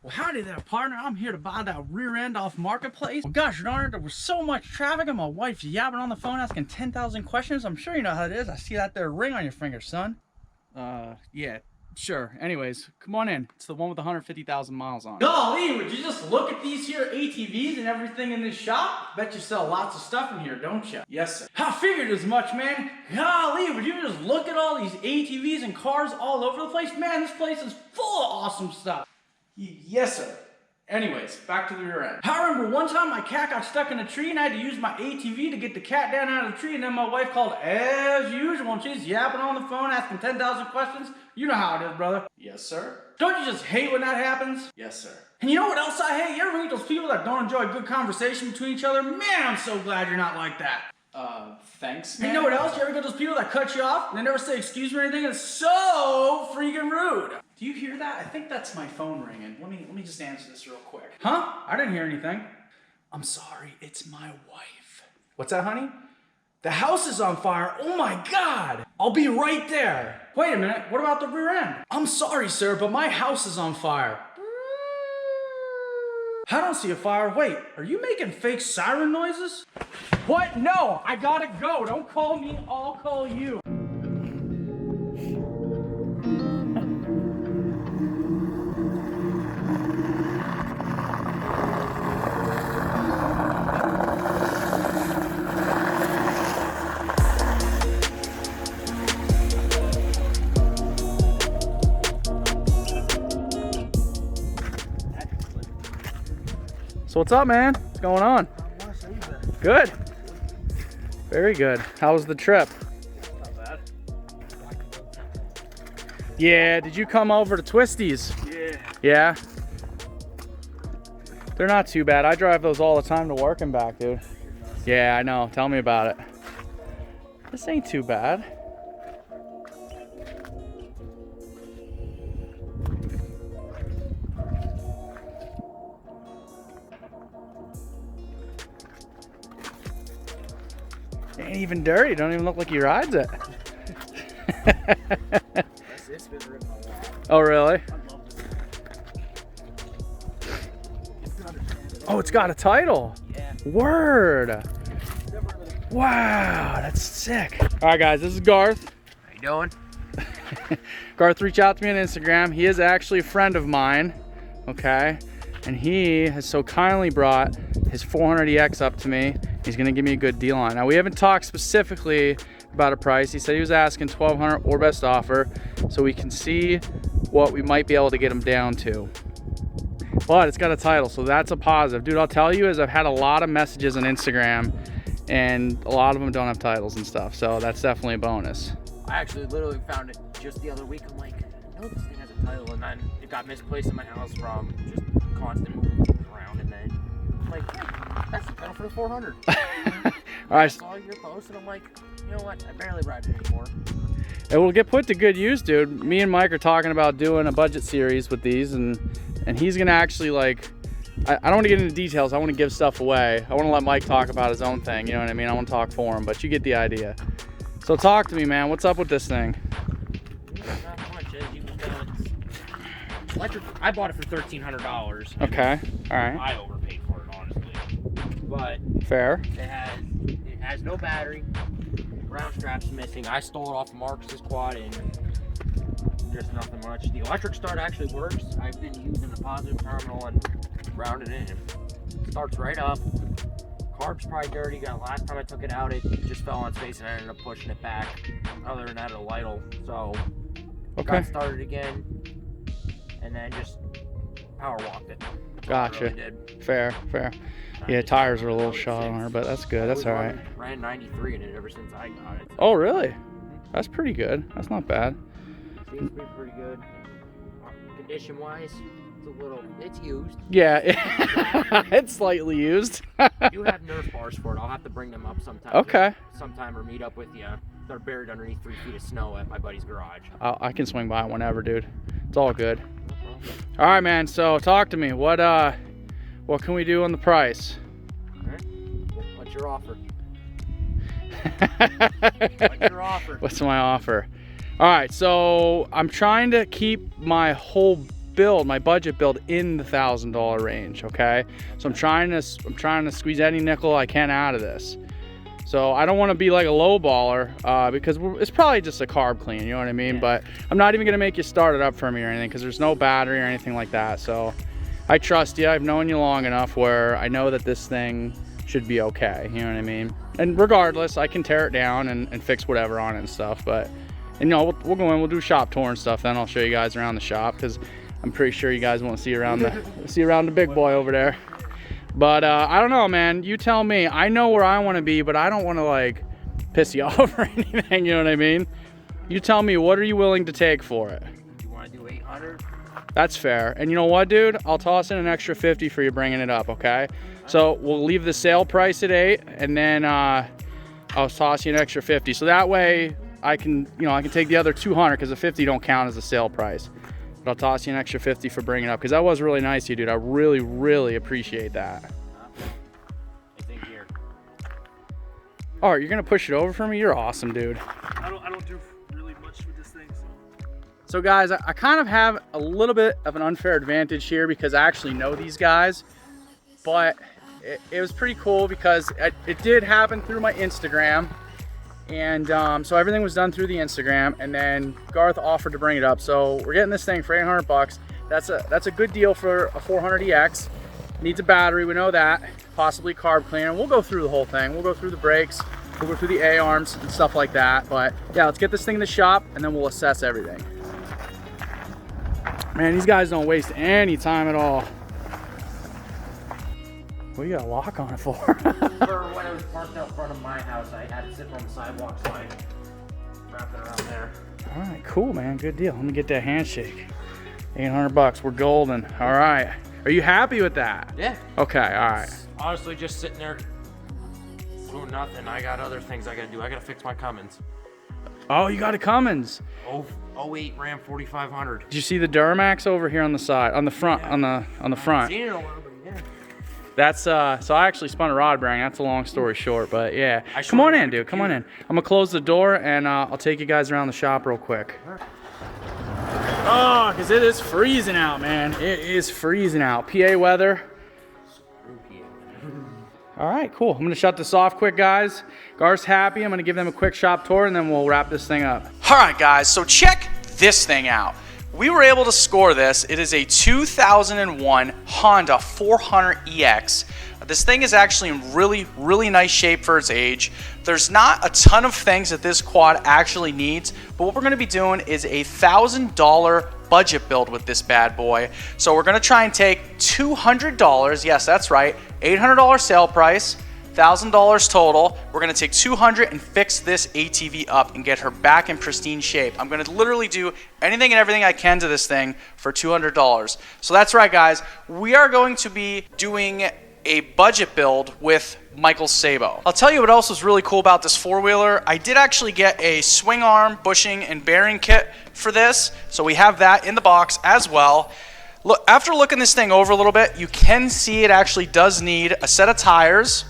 Well, howdy there, partner. I'm here to buy that rear end off Marketplace. Well, gosh darn it, there was so much traffic and my wife's yapping on the phone asking 10,000 questions. I'm sure you know how it is. I see that there ring on your finger, son. Yeah, sure. Anyways, come on in. It's the one with 150,000 miles on it. Golly, would you just look at these here ATVs and everything in this shop? Bet you sell lots of stuff in here, don't you? Yes, sir. I figured as much, man. Golly, would you just look at all these ATVs and cars all over the place? Man, this place is full of awesome stuff. Yes, sir. Anyways, back to the rear end. I remember one time my cat got stuck in a tree and I had to use my ATV to get the cat down out of the tree, and then my wife called as usual and she's yapping on the phone asking 10,000 questions. You know how it is, brother. Yes, sir. Don't you just hate when that happens? Yes, sir. And you know what else I hate? You ever meet those people that don't enjoy good conversation between each other? Man, I'm so glad you're not like that. Thanks, man. You know what else? You ever get those people that cut you off and they never say excuse me or anything? It's so freaking rude. Do you hear that? I think that's my phone ringing. Let me just answer this real quick. Huh? I didn't hear anything. I'm sorry, it's my wife. What's that, honey? The house is on fire. Oh my God. I'll be right there. Wait a minute. What about the rear end? I'm sorry, sir, but my house is on fire. I don't see a fire. Wait, are you making fake siren noises? What? No, I gotta go. Don't call me, I'll call you. So what's up, man? What's going on? Good. Very good. How was the trip? Not bad. Yeah, did you come over to Twisties? Yeah. Yeah? They're not too bad. I drive those all the time to work and back, dude. Yeah, I know. Tell me about it. This ain't too bad. Ain't even dirty. Don't even look like he rides it. It's been written a lot. Oh, really? I love this. Oh, it's got a title. Yeah. Word. Wow, that's sick. All right, guys, this is Garth. How you doing? Garth reached out to me on Instagram. He is actually a friend of mine, okay? And he has so kindly brought his 400EX up to me. He's gonna give me a good deal on it. Now, we haven't talked specifically about a price. He said he was asking $1,200 or best offer, so we can see what we might be able to get him down to. But it's got a title, so that's a positive. Dude, I'll tell you is I've had a lot of messages on Instagram, and a lot of them don't have titles and stuff, so that's definitely a bonus. I actually literally found it just the other week. I'm like, no, this thing has a title, and then it got misplaced in my house from just constant moving around, and then I'm like, yeah, that's the title for the 400. All right. I saw your post, and I'm like, you know what? I barely ride it anymore. It will get put to good use, dude. Me and Mike are talking about doing a budget series with these, and he's gonna actually like, I don't want to get into details. I want to give stuff away. I want to let Mike talk about his own thing. You know what I mean? I want to talk for him, but you get the idea. So talk to me, man. What's up with this thing? Not much. As you can tell, it's electric. I bought it for $1,300. Okay. All right. I overpaid for it, honestly. But Fair. it has no battery. Ground strap's missing. I stole it off of Marcus's quad, and there's nothing much. The electric start actually works. I've been using the positive terminal and grounded it in. Starts right up. Carb's probably dirty. Last time I took it out, it just fell on space and I ended up pushing it back. Other than that, it'll idle. So Okay. got started again, and then just power walked it. That's all I Gotcha. really did. Fair. Yeah, tires are a little shot on her, but that's good. That's all right. Ran 93 in it ever since I got it. Oh, really? That's pretty good. That's not bad. Seems to be pretty good. Condition wise, it's used. Yeah, it's slightly used. I do have Nerf bars for it. I'll have to bring them up sometime. Okay. Sometime or meet up with you. They're buried underneath 3 feet of snow at my buddy's garage. I can swing by whenever, dude. It's all good. All right, man. So talk to me. What can we do on the price? All right. What's your offer? What's your offer? What's my offer? All right, so I'm trying to keep my whole build, my budget build, in the $1,000 range, okay? So I'm trying to squeeze any nickel I can out of this. So I don't want to be like a low baller because it's probably just a carb clean, you know what I mean? Yeah. But I'm not even gonna make you start it up for me or anything because there's no battery or anything like that. So I trust you. I've known you long enough where I know that this thing should be okay, you know what I mean? And regardless, I can tear it down and fix whatever on it and stuff. But, and, you know, we'll go in, we'll do shop tour and stuff. Then I'll show you guys around the shop because I'm pretty sure you guys want to see around the big boy over there. But I don't know, man. You tell me. I know where I want to be, but I don't want to like piss you off or anything. You know what I mean? You tell me, what are you willing to take for it? You want to do 800? That's fair. And you know what, dude? I'll toss in an extra 50 for you bringing it up, okay? So we'll leave the sale price at 8, and then I'll toss you an extra 50. So that way I can take the other 200 because the 50 don't count as a sale price. But I'll toss you an extra 50 for bringing it up because that was really nice of you, dude. I really, really appreciate that. All right, you're gonna push it over for me? You're awesome, dude. I don't do really much with this thing, So guys, I kind of have a little bit of an unfair advantage here because I actually know these guys, but it was pretty cool because it did happen through my Instagram, and so everything was done through the Instagram, and then Garth offered to bring it up. So we're getting this thing for 800 bucks. That's a good deal for a 400EX. Needs a battery, we know that. Possibly carb cleaner. We'll go through the whole thing. We'll go through the brakes, we'll go through the A-arms and stuff like that. But yeah, let's get this thing in the shop and then we'll assess everything. Man, these guys don't waste any time at all. What do you got a lock on it for? For when it was parked out front of my house, I had it sitting on the sidewalk, so I wrapped it around there. All right, cool, man. Good deal. Let me get that handshake. 800 bucks. We're golden. All right. Are you happy with that? Yeah. Okay, all right. Honestly, just sitting there doing nothing. I got other things I gotta do. I gotta fix my Cummins. Oh, you got a Cummins. 08 Ram 4500. Did you see the Duramax over here on the side, on the front, Yeah. on the front? I've seen it a while, but yeah. That's so I actually spun a rod bearing. That's a long story short, but yeah. Come on in, dude. Come on in. I'm gonna close the door and I'll take you guys around the shop real quick. Oh, because it is freezing out, man. It is freezing out. PA weather. All right, cool. I'm gonna shut this off quick, guys. Gar's happy. I'm gonna give them a quick shop tour and then we'll wrap this thing up. All right, guys, so check this thing out. We were able to score this. It is a 2001 Honda 400EX. This thing is actually in really, really nice shape for its age. There's not a ton of things that this quad actually needs, but what we're gonna be doing is a $1,000 budget build with this bad boy. So we're gonna try and take $200, yes, that's right, $800 sale price, $1,000 total. We're gonna take $200 and fix this ATV up and get her back in pristine shape. I'm gonna literally do anything and everything I can to this thing for $200. So that's right, guys. We are going to be doing a budget build with Michael Sabo. I'll tell you what else was really cool about this four-wheeler. I did actually get a swing arm, bushing, and bearing kit for this. So we have that in the box as well. Look, after looking this thing over a little bit, you can see it actually does need a set of tires.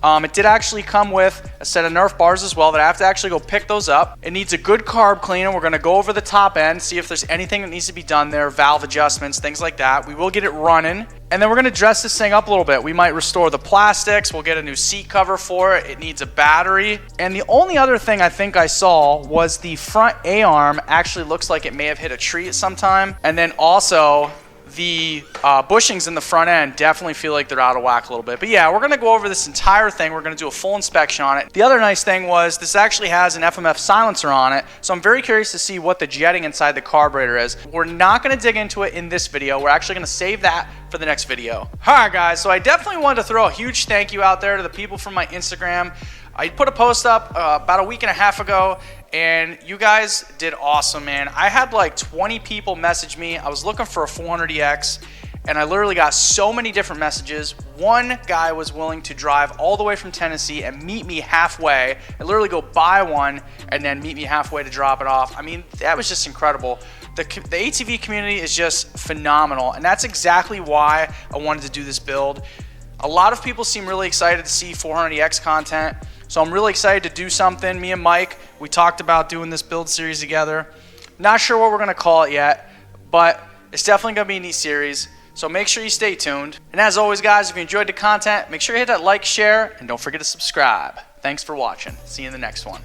It did actually come with a set of Nerf bars as well that I have to actually go pick those up. It needs a good carb cleaner. We're gonna go over the top end, see if there's anything that needs to be done there, valve adjustments, things like that. We will get it running. And then we're gonna dress this thing up a little bit. We might restore the plastics. We'll get a new seat cover for it. It needs a battery. And the only other thing I think I saw was the front A-arm actually looks like it may have hit a tree at some time. And then also, the bushings in the front end definitely feel like they're out of whack a little bit. But yeah, we're going to go over this entire thing. We're going to do a full inspection on it. The other nice thing was this actually has an FMF silencer on it. So I'm very curious to see what the jetting inside the carburetor is. We're not going to dig into it in this video. We're actually going to save that for the next video. All right, guys. So I definitely wanted to throw a huge thank you out there to the people from my Instagram. I put a post up about a week and a half ago, and you guys did awesome, man. I had like 20 people message me. I was looking for a 400EX, and I literally got so many different messages. One guy was willing to drive all the way from Tennessee and meet me halfway, and literally go buy one and then meet me halfway to drop it off. I mean, that was just incredible. The ATV community is just phenomenal, and that's exactly why I wanted to do this build. A lot of people seem really excited to see 400EX content. So I'm really excited to do something. Me and Mike, we talked about doing this build series together. Not sure what we're gonna call it yet, but It's definitely going to be a neat series, so make sure you stay tuned. And as always, guys, if you enjoyed the content, make sure you hit that like, share, and don't forget to subscribe. Thanks for watching. See you in the next one.